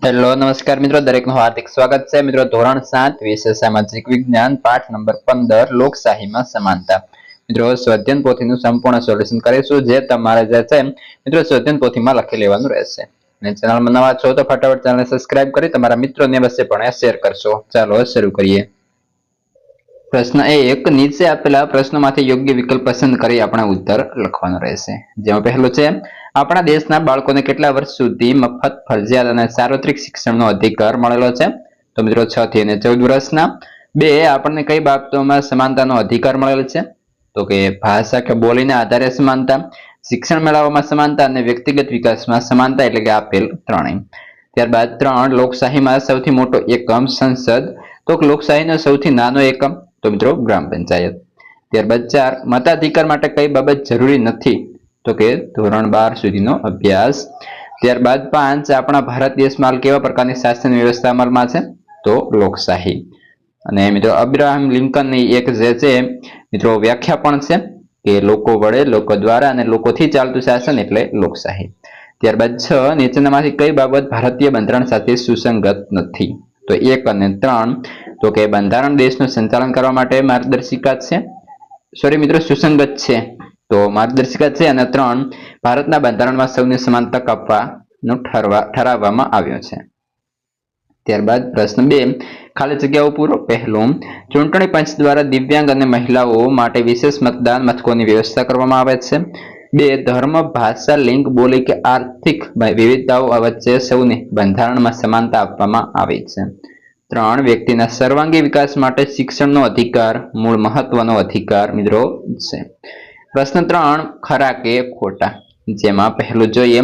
Hello નમસ્કાર મિત્રો, દરેકનું હાર્દિક સ્વાગત છે. મિત્રો ધોરણ 7 વિષય સામાજિક વિજ્ઞાન પાઠ નંબર 15 લોકશાહીમાં સમાનતા. મિત્રો સ્વાધ્યાયન પોથીનું સંપૂર્ણ સોલ્યુશન કરીશું, જે તમારે જે છે મિત્રો સ્વાધ્યાયન પોથીમાં લખી લેવાનું રહેશે. અને ચેનલમાં નવા છો તો ફટાફટ ચેનલને સબસ્ક્રાઇબ કરી તમારા મિત્રોને વચ્ચે પણ શેર કરશો. ચાલો શરૂ કરીએ. પ્રશ્ન 1, નીચે આપેલા પ્રશ્નોમાંથી યોગ્ય વિકલ્પ પસંદ કરી આપણે ઉત્તર લખવાનો રહેશે. જેમાં પહેલું છે, આપણા દેશના બાળકોને કેટલા વર્ષ સુધી મફત, ફરજિયાત અને સાર્વત્રિક શિક્ષણનો અધિકાર મળેલો છે? તો મિત્રો 6 થી 14 વર્ષના. 2, આપણને કઈ બાબતોમાં સમાનતાનો અધિકાર મળેલ છે? તો કે ભાષા કે બોલીના આધારે સમાનતા, શિક્ષણ મેળવવામાં સમાનતા અને વ્યક્તિગત વિકાસમાં સમાનતા, એટલે કે આપેલ ત્રણેય. ત્યારબાદ 3, લોકશાહીમાં સૌથી મોટો એકમ સંસદ. તો લોકશાહીનો સૌથી નાનો એકમ તો મિત્રો ગ્રામ પંચાયત. ત્યારબાદ 4, મતાધિકાર માટે કઈ બાબત જરૂરી નથી? તો કે ધોરણ 12 સુધીનો અભ્યાસ. ત્યારબાદ 5, આપણા ભારત દેશમાં કેવા પ્રકારની શાસન વ્યવસ્થા અમલમાં છે? તો લોકશાહી. અને મિત્રો અબ્રાહમ લિંકનની એક જે છે મિત્રો વ્યાખ્યા પણ છે કે લોકો વડે, લોકો દ્વારા અને લોકોથી ચાલતું શાસન એટલે લોકશાહી. ત્યારબાદ 6, નીચેનામાંથી કઈ બાબત ભારતીય બંધારણ સાથે સુસંગત નથી? તો 1 અને 3, તો કે બંધારણ દેશનું સંચાલન કરવા માટે માર્ગદર્શિકા છે, સોરી મિત્રો સુસંગત છે તો માર્ગદર્શિકા છે. અને 3, ભારતના બંધારણમાં સૌને સમાન તક આપવાનું ઠરાવવામાં આવ્યો છે. ત્યારબાદ પ્રશ્ન 2, ખાલી જગ્યાઓ પૂરો. પહેલું, ચૂંટણી પંચ દ્વારા દિવ્યાંગ અને મહિલાઓ માટે વિશેષ મતદાન મથકોની વ્યવસ્થા કરવામાં આવે છે. 2, ધર્મ, ભાષા, લિંગ, બોલી કે આર્થિક વિવિધતાઓ વચ્ચે સૌને બંધારણમાં સમાનતા આપવામાં આવી છે. 3, વ્યક્તિના સર્વાંગી વિકાસ માટે શિક્ષણનો અધિકાર મૂળ મહત્વનો અધિકાર મિત્રો છે. પ્રશ્ન 3, ખરા કે ખોટા? જેમાં પહેલું જોઈએ,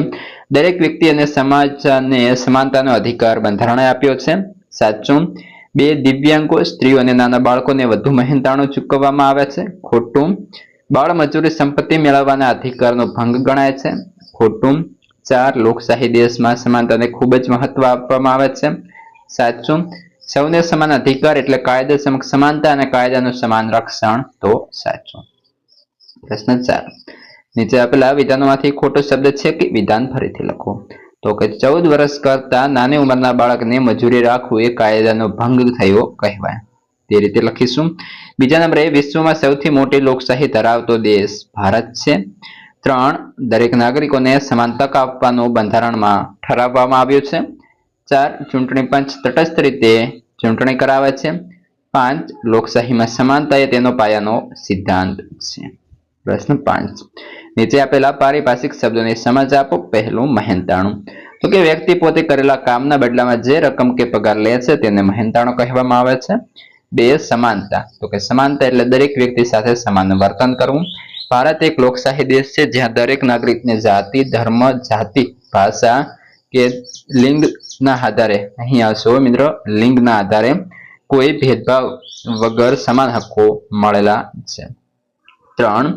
દરેક વ્યક્તિ અને સમાજને સમાનતાનો અધિકાર બંધારણે આપ્યો છે. સાચું. 2, દિવ્યાંગો, સ્ત્રીઓ અને નાના બાળકોને વધુ મહેનતાણું ચૂકવવામાં આવે છે. ખોટું. બાળમજૂરી સંપત્તિ મેળવવાના અધિકારનો ભંગ ગણાય છે. ખોટું. 4, લોકશાહી દેશમાં સમાનતાને ખૂબ જ મહત્વ આપવામાં આવે છે. સાચું. સૌને સમાન અધિકાર એટલે કાયદા સમક્ષ સમાનતા અને કાયદાનું સમાન રક્ષણ તો સાચું. પ્રશ્ન 4, નીચે આપેલા વિધાનોમાંથી ખોટો શબ્દ છે કે વિધાન ફરીથી લખો. તો કે 14 વર્ષ કરતા નાની ઉંમરના બાળકને મજૂરી રાખવું એ કાયદાનો ભંગ થયો કહેવાય. તે રીતે લખીશું. બીજા નંબરે, વિશ્વમાં સૌથી મોટી લોકશાહી ધરાવતો દેશ ભારત છે. 3, દરેક નાગરિકોને સમાન તક આપવાનું બંધારણમાં ઠરાવવામાં આવ્યું છે. 4, ચૂંટણી પંચ તટસ્થ રીતે ચૂંટણી કરાવે છે. 5, લોકશાહીમાં સમાનતા એ તેનો પાયાનો સિદ્ધાંત છે. પ્રશ્ન 5, નીચે આપેલા પારિભાષિક શબ્દોની સમજ આપો. પહેલું, મહેનતાણું. તો કે વ્યક્તિ પોતે કરેલા કામના બદલામાં જે રકમ કે પગાર લે છે તેને મહેનતાણું કહેવામાં આવે છે. 2, સમાનતા. તો કે સમાનતા એટલે દરેક વ્યક્તિ સાથે સમાન વર્તન કરવું. ભારત એક લોકશાહી દેશ છે જ્યાં દરેક નાગરિકને જાતિ, ધર્મ, જાતિ, ભાષા કે લિંગના આધારે, અહીં આવશો મિત્રો, લિંગના આધારે કોઈ ભેદભાવ વગર સમાન હક્કો મળેલા છે. 3,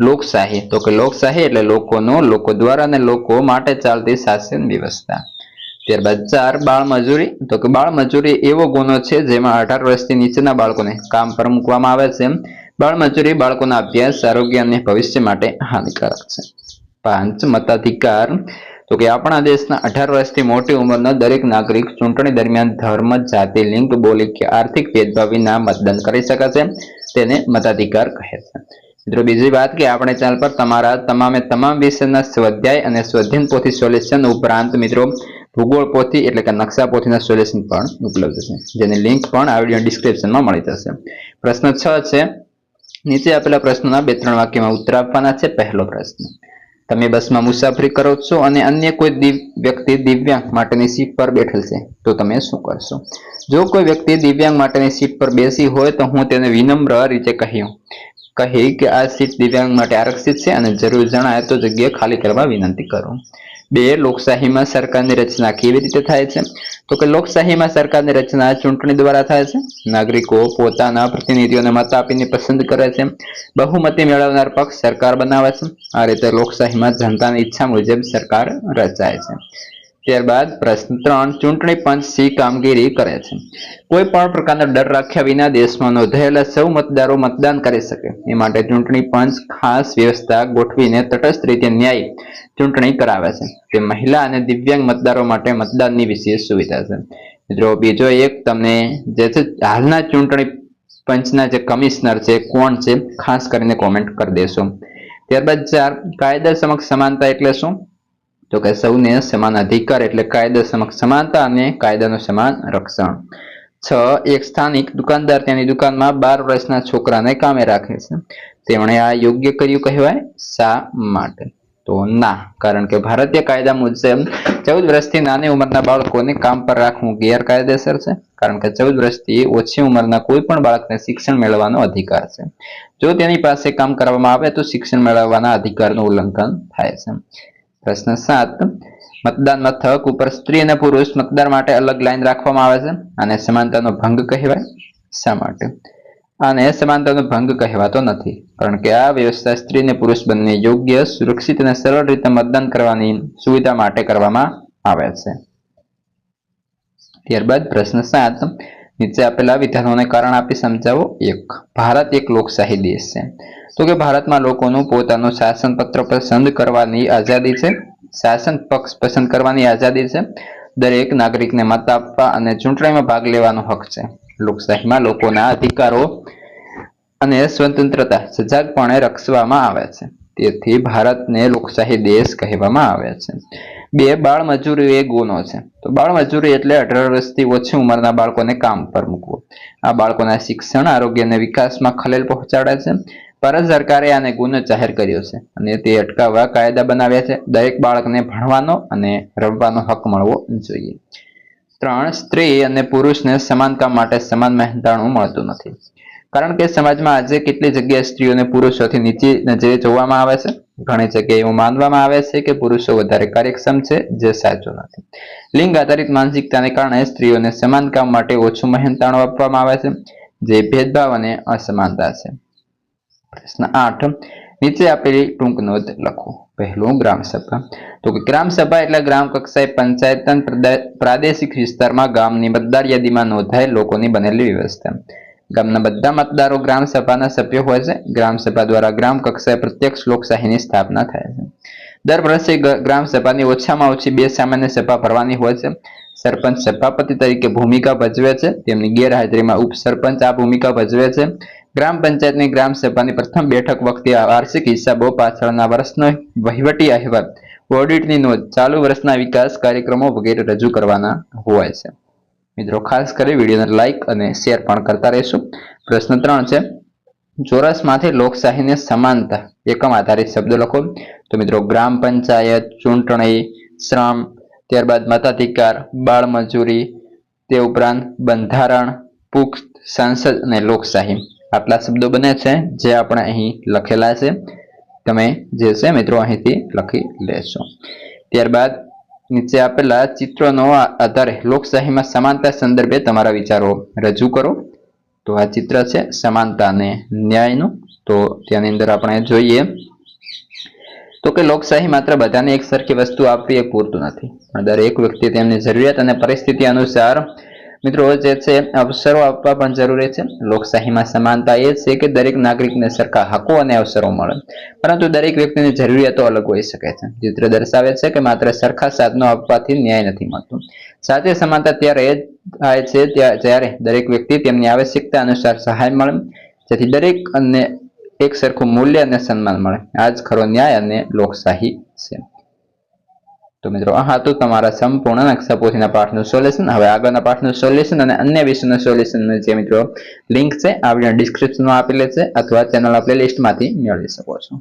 લોકશાહી. તો કે લોકશાહી એટલે લોકોનો, લોકો દ્વારા અને લોકો માટે ચાલતી શાસન વ્યવસ્થા. ત્યારબાદ 4, બાળમજૂરી. તો કે બાળમજૂરી એવો ગુનો છે જેમાં 18 વર્ષથી નીચેના બાળકોને કામ પર મૂકવામાં આવે છે. બાળમજૂરી બાળકોના અભ્યાસ, આરોગ્ય અને ભવિષ્ય માટે હાનિકારક છે. 5, મતાધિકાર. તો કે આપણા દેશના 18 વર્ષથી મોટી ઉંમરનો દરેક નાગરિક ચૂંટણી દરમિયાન ધર્મ, જાતિ, લિંગ, બોલી કે આર્થિક ભેદભાવ વિના મતદાન કરી શકે છે. તેને મતાધિકાર કહે છે. મિત્રો બીજી વાત કે આપણે ચેનલ પર તમામ વિષયના સ્વાધ્યાય અને સ્વાધ્યાયન પોથી સોલ્યુશન ઉપરાંત મિત્રો ભૂગોળ પોથી એટલે કે નકશા પોથીના સોલ્યુશન પણ ઉપલબ્ધ છે, જેની લિંક પણ આ વિડીયો ડિસ્ક્રિપ્શનમાં મળી જશે. પ્રશ્ન 6 છે, નીચે આપેલા પ્રશ્નોના 2-3 વાક્યમાં ઉત્તર આપવાના છે. પહેલો પ્રશ્ન, તમે બસમાં મુસાફરી કરો છો અને અન્ય કોઈ વ્યક્તિ દિવ્યાંગ માટેની સીટ પર બેઠેલ છે તો તમે શું કરશો? જો કોઈ વ્યક્તિ દિવ્યાંગ માટેની સીટ પર બેસી હોય તો હું તેને વિનમ્ર રીતે કહી કે આ સીટ દિવ્યાંગ માટે આરક્ષિત છે અને જરૂર જણાય તો જગ્યા ખાલી કરવા વિનંતી કરું. 2, લોકશાહીમાં સરકારની રચના કેવી રીતે થાય છે? તો કે લોકશાહીમાં સરકારની રચના ચૂંટણી દ્વારા થાય છે. નાગરિકો પોતાના પ્રતિનિધિઓને મત આપીને પસંદ કરે છે. બહુમતી મેળવનાર પક્ષ સરકાર બનાવે છે. આ રીતે લોકશાહીમાં જનતાની ઈચ્છા મુજબ સરકાર રચાય છે. ત્યારબાદ પ્રશ્ન 3, ચૂંટણી પંચ શી કામગીરી કરે છે? કોઈ પણ પ્રકારનો ડર રાખ્યા વિના દેશમાં નોંધાયેલા સૌ મતદારો મતદાન કરી શકે એ માટે ચૂંટણી પંચ ખાસ વ્યવસ્થા ગોઠવીને તટસ્થ રીતે ન્યાયી ચૂંટણી કરાવે છે. તે મહિલા અને દિવ્યાંગ મતદારો માટે મતદાનની વિશેષ સુવિધા છે. મિત્રો બીજો એક તમને જે છે હાલના ચૂંટણી પંચના જે કમિશનર છે કોણ છે ખાસ કરીને કોમેન્ટ કરી દેશો. ત્યારબાદ 4, કાયદા સમક્ષ સમાનતા એટલે શું? તો કે સૌને સમાન અધિકાર એટલે કાયદા સમક્ષ સમાનતા અને કાયદાનું સમાન રક્ષણ. 6, એક સ્થાનિક દુકાનદાર તેની દુકાનમાં 12 વર્ષના છોકરાને કામે રાખે છે. તેમણે આ યોગ્ય કર્યું કહેવાય? શા માટે? તો ના, કારણ કે ભારતીય કાયદા મુજબ 14 વર્ષથી નાની ઉંમરના બાળકોને કામ પર રાખવું ગેરકાયદેસર છે, કારણ કે 14 વર્ષથી ઓછી ઉંમરના કોઈ પણ બાળકને શિક્ષણ મેળવવાનો અધિકાર છે. જો તેની પાસે કામ કરવામાં આવે તો શિક્ષણ મેળવવાના અધિકારનું ઉલ્લંઘન થાય છે. પ્રશ્ન 7, મતદાન મથક ઉપર સ્ત્રી અને પુરુષ મતદાર માટે અલગ લાઈન રાખવામાં આવે છે. આને સમાનતાનો ભંગ કહેવાય? શા માટે? આને સમાનતાનો ભંગ કહેવાતો નથી, કારણ કે આ વ્યવસ્થા સ્ત્રી અને પુરુષ બંને યોગ્ય, સુરક્ષિત અને સરળ રીતે મતદાન કરવાની સુવિધા માટે કરવામાં આવે છે. ત્યારબાદ પ્રશ્ન 7, નીચે આપેલા વિધાનોને કારણ આપી સમજાવો. 1, ભારત એક લોકશાહી દેશ છે. તો કે ભારતમાં લોકોનું પોતાનું શાસન પત્ર પસંદ કરવાની આઝાદી છે. શાસન પક્ષ પસંદ કરવાની આઝાદી છે. દરેક નાગરિકને મત આપવા અને ચૂંટણીમાં ભાગ લેવાનો હક છે. લોકશાહીમાં લોકોના અધિકારો અને સ્વતંત્રતા સજાગપણે રક્ષવામાં આવે છે. તેથી ભારતને લોકશાહી દેશ કહેવામાં આવે છે. 2, બાળ મજૂરી એ ગુનો છે. તો બાળ મજૂરી એટલે 18 વર્ષથી ઓછી ઉંમરના બાળકોને કામ પર મૂકવું. આ બાળકોના શિક્ષણ, આરોગ્ય અને વિકાસમાં ખલેલ પહોંચાડે છે. ભારત સરકારે આને ગુનો જાહેર કર્યો છે અને તે અટકાવવા કાયદા બનાવ્યા છે. દરેક બાળકને ભણવાનો અને રમવાનો હક મળવો જોઈએ. 3, સ્ત્રી અને પુરુષને સમાન કામ માટે સમાન મહેનતાણું મળતું નથી, કારણ કે સમાજમાં આજે કેટલી જગ્યાએ સ્ત્રીઓને પુરુષોથી નીચી નજરે જોવામાં આવે છે. ઘણી જગ્યાએ એવું માનવામાં આવે છે કે પુરુષો વધારે કાર્યક્ષમ છે, જે સાચું નથી. લિંગ આધારિત માનસિકતાને કારણે સ્ત્રીઓને સમાન કામ માટે ઓછું મહેનતાણું આપવામાં આવે છે, જે ભેદભાવ અને અસમાનતા છે. પ્રશ્ન 8, નીચે આપેલી ટૂંક નોંધ લખો. 1, ગ્રામ સભા. તો કે ગ્રામ સભા એટલે ગ્રામ કક્ષાએ પંચાયત પ્રાદેશિક વિસ્તારમાં ગામની મતદાર યાદીમાં નોંધાયેલ લોકોની બનેલી વ્યવસ્થા. ગામના બધા મતદારો ગ્રામ સભાના સભ્યો હોય છે. ગ્રામ સભા દ્વારા ગ્રામ કક્ષાએ પ્રત્યક્ષ લોકશાહીની સ્થાપના થાય છે. દર વર્ષે ગ્રામ સભાની ઓછામાં ઓછી 2 સામાન્ય સભા ભરવાની હોય છે. સરપંચ સભાપતિ તરીકે ભૂમિકા ભજવે છે. તેમની ગેરહાજરીમાં ઉપસરપંચ આ ભૂમિકા ભજવે છે. ગ્રામ પંચાયતની ગ્રામ સભાની પ્રથમ બેઠક વખતે વાર્ષિક હિસાબો, પાછળના વર્ષનો વહીવટી અહેવાલ, ઓડિટની નોંધ, ચાલુ વર્ષના વિકાસ કાર્યક્રમો વગેરે રજૂ કરવાના હોય છે. મિત્રો ખાસ કરી વિડીયોને લાઈક અને શેર પણ કરતા રહેશું. પ્રશ્ન 3 છે, ચોરસમાંથી લોકશાહીને સમાનતા એકમ આધારિત શબ્દો લખો. તો મિત્રો ગ્રામ પંચાયત, ચૂંટણી, શ્રમ, ત્યારબાદ મતાધિકાર, બાળ મજૂરી, તે ઉપરાંત બંધારણ, પુખ્ત, સંસદ અને લોકશાહી, આટલા શબ્દો બને છે જે આપણે અહીં લખેલા છે. તમે જે છે મિત્રો અહીંથી લખી લેશો. ત્યારબાદ નીચે આપેલા ચિત્રોનો આધારે લોકશાહીમાં સમાનતા સંદર્ભે તમારા વિચારો રજૂ કરો. તો આ ચિત્ર છે સમાનતા અને ન્યાયનું. તો તેની અંદર આપણે જોઈએ તો કે લોકશાહી માત્ર બધાને એક સરખી વસ્તુ આપવી એ પૂરતું નથી, પણ દરેક વ્યક્તિ તેમની જરૂરિયાત અને પરિસ્થિતિ અનુસાર મિત્રો જે છે અવસરો આપવા પણ જરૂરી છે. લોકશાહીમાં સમાનતા એ છે કે દરેક નાગરિકને સરખા હકો અને અવસરો મળે, પરંતુ દરેક વ્યક્તિની જરૂરિયાતો અલગ હોઈ શકે છે. ચિત્ર દર્શાવે છે કે માત્ર સરખા સાધનો આપવાથી ન્યાય નથી મળતું. સાચી સમાનતા ત્યારે થાય છે જ્યારે દરેક વ્યક્તિ તેમની આવશ્યકતા અનુસાર સહાય મળે, જેથી દરેક અને એક સરખું મૂલ્ય અને સન્માન મળે. આ જ ખરો ન્યાય અને લોકશાહી છે. તો મિત્રો આ હતું તમારા સંપૂર્ણ નકશા પોથીના પાઠનું સોલ્યુશન. હવે આગળના પાઠનું સોલ્યુશન અને અન્ય વિષયનું સોલ્યુશન જે મિત્રો લિંક છે આ વિડીયો ડિસ્ક્રિપ્શનમાં આપેલી છે, અથવા ચેનલના પ્લેલિસ્ટમાંથી મેળવી શકો છો.